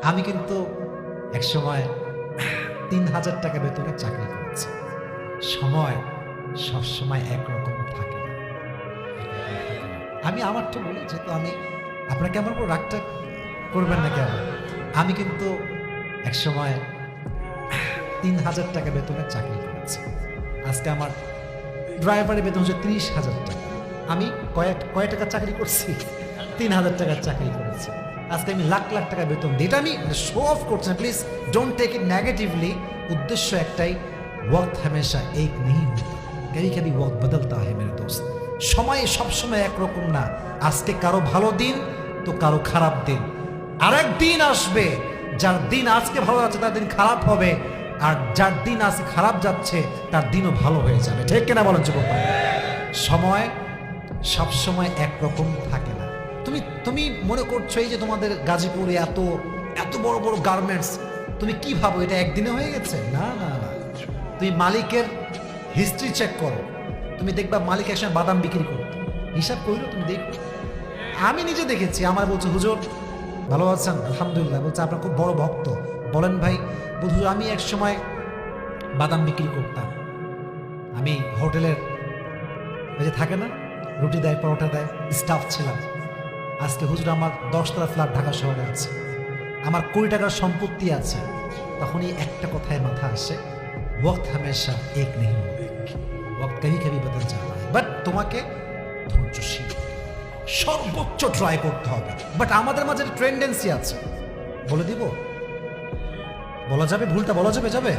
আমি কিন্তু একসময় ৩,০০০ টাকা বেতনে চাকরি করেছি। সময় সবসময় একরকম থাকে না। আমি আমারটা বলি, যেহেতু আমি আপনাকে আমার উপর রাগটা করবেন না কেন। আমি কিন্তু একসময় ৩,০০০ টাকা বেতনে চাকরি করেছি। আজকে আমার ড্রাইভারের বেতন হচ্ছে ৩০,০০০ টাকা। আমি কয় টাকা চাকরি করছি? ৩,০০০ টাকার চাকরি করেছি। আজকে আমি লাখ লাখ টাকা বেতন দিই। এটা আমি শো অফ করছি না, please don't take it negatively. উদ্দেশ্য একটাই, ওয়াক্ত हमेशा एक नहीं होता, कभी कभी वक्त बदलता है मेरे दोस्त। সময় সবসময় একরকম না। আজকে কারো ভালো দিন তো কারো খারাপ দিন। আরেক দিন আসবে, যার দিন আজকে ভালো যাচ্ছে তার দিন খারাপ হবে, আর যার দিন আজকে খারাপ যাচ্ছে তার দিনও ভালো হয়ে যাবে। ঠিক কিনা বলেন যুবক ভাই? সময় সবসময় একরকম থাকে না। তুমি মনে করছো এই যে তোমাদের গাজীপুরে এত এত বড় বড় গার্মেন্টস, তুমি কি ভাবো এটা একদিনে হয়ে গেছে? না না না। তুমি মালিকের হিস্ট্রি চেক করো, তুমি দেখবা মালিক একসময় বাদাম বিক্রি করতো। হিসাব করলো, তুমি দেখো। আমি নিজে দেখেছি। আমার বলছে, হুজুর ভালো আছেন? আলহামদুলিল্লাহ। বলছে আপনার খুব বড় ভক্ত। বলেন ভাই? বলছে হুজুর আমি এক সময় বাদাম বিক্রি করতাম। আমি হোটেলের ওই যে থাকে না, রুটি দেয়, পরোটা দেয়, স্টাফ ছিলাম। আজকে হুজুর আমার 10তলা ফ্ল্যাট ঢাকা শহরে আছে, আমার কোটি টাকার সম্পত্তি আছে। তখনই একটা কথায় মাথা আসে, ওয়াক্ত हमेशा एक नहीं होता, वक्त कभी कभी बदल जाता है। বাট তোমাকে ধৈর্যশীল সর্বোচ্চ ট্রাই করতে হবে। বাট আমাদের মাঝে টেন্ডেন্সি আছে, বলে দিব, বলা যাবে, ভুলটা বলা যাবে।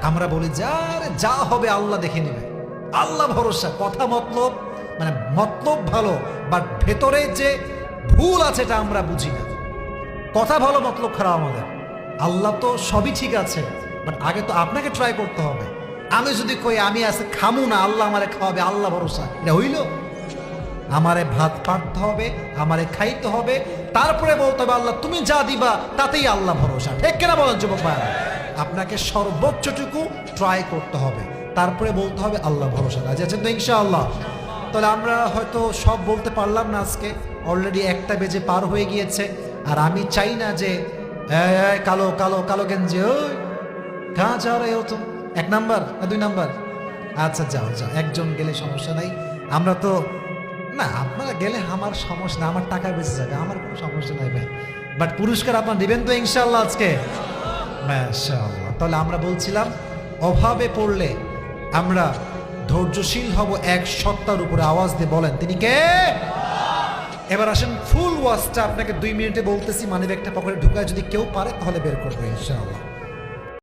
আমরা বলি যা হবে আল্লাহ দেখে নেবে, আল্লাহ ভরসা। কথা মতলব, মানে মতলব ভালো, বাট ভেতরে যে ভুল আছে এটা আমরা বুঝি না। কথা ভালো, মতলব খারাপ আমাদের। আল্লাহ তো সবই ঠিক আছে, বাট আগে তো আপনাকে ট্রাই করতে হবে। আমি যদি কই আমি আজকে খামু না, আল্লাহ আমারে খাওয়াবে, আল্লাহ ভরসা, এটা হইল? আমারে ভাত পাড়তে হবে, আমারে খাইতে হবে, তারপরে বলতে হবে আল্লাহ তুমি যা দিবা তাতেই আল্লাহ ভরসা। ঠিক কিনা বলেন যুবক ভাইরা? আপনাকে সর্বোচ্চটুকু ট্রাই করতে হবে, তারপরে বলতে হবে আল্লাহ ভরসা। রাজি আছেন তো ইনশাআল্লাহ? তাহলে আমরা হয়তো সব বলতে পারলাম না আজকে, অলরেডি 1টা বেজে পার হয়ে গিয়েছে। আর আমি চাই না যে কালো কালো কালো গেঞ্জি, ওই কাঁ যাও রে ও, তো 1 নাম্বার না 2 নাম্বার? আচ্ছা যাও, একজন গেলে সমস্যা নাই। আমরা তো না, আপনারা গেলে আমার সমস্যা না, আমার টাকা বেঁচে যাবে, আমার কোনো সমস্যা নাই ভাই। বাট পুরস্কার আপনারা দিবেন তো ইনশাআল্লাহ আজকে? মাশাআল্লাহ। তাহলে আমরা বলছিলাম অভাবে পড়লে আমরা ধৈর্যশীল হব এক সত্তার উপরে। আওয়াজ দিয়ে বলেন তিনি কে? এবার আসেন ফুল ওয়াজটা আপনাকে 2 মিনিটে বলতেছি। মানিব্যাগটা পকেটে ঢুকায় যদি কেউ পারে তাহলে বের করবো ইনশাআল্লাহ।